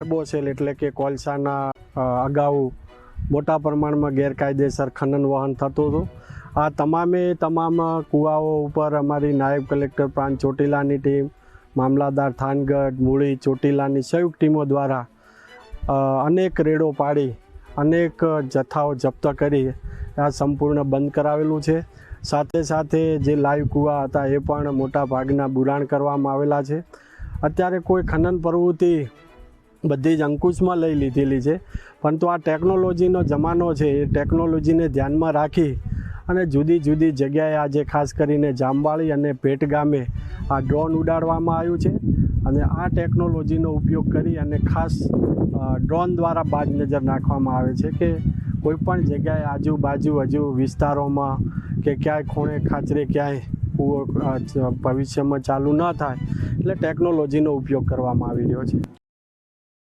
બોસેલ એટલે કે કોલસાના અગાઉ મોટા પ્રમાણમાં ગેરકાયદેસર ખનન વહન થતું હતું. આ તમામ કૂવાઓ ઉપર અમારી નાયબ કલેક્ટર પ્રાંત ચોટીલાની ટીમ, મામલાદાર થાનગઢ, મૂળી, ચોટીલાની સંયુક્ત ટીમો દ્વારા અનેક રેડો પાડી અનેક જથ્થાઓ જપ્ત કરી આ સંપૂર્ણ બંધ કરાવેલું છે. સાથે સાથે જે લાઈવ કૂવા હતા એ પણ મોટા ભાગના બુરાણ કરવામાં આવેલા છે. અત્યારે કોઈ ખનન પ્રવૃત્તિ બધી જ અંકુશમાં લઈ લીધેલી છે, પરંતુ આ ટેકનોલોજીનો જમાનો છે. એ ટેકનોલોજીને ધ્યાનમાં રાખી અને જુદી જુદી જગ્યાએ આજે ખાસ કરીને જામવાળી અને ભેટ ગામે આ ડ્રોન ઉડાડવામાં આવ્યું છે અને આ ટેકનોલોજીનો ઉપયોગ કરી અને ખાસ ડ્રોન દ્વારા બાજ નજર નાખવામાં આવે છે કે કોઈપણ જગ્યાએ આજુબાજુ હજુ વિસ્તારોમાં કે ક્યાંય ખૂણે ખાચરે ક્યાંય ભવિષ્યમાં ચાલુ ન થાય એટલે ટેકનોલોજીનો ઉપયોગ કરવામાં આવી રહ્યો છે.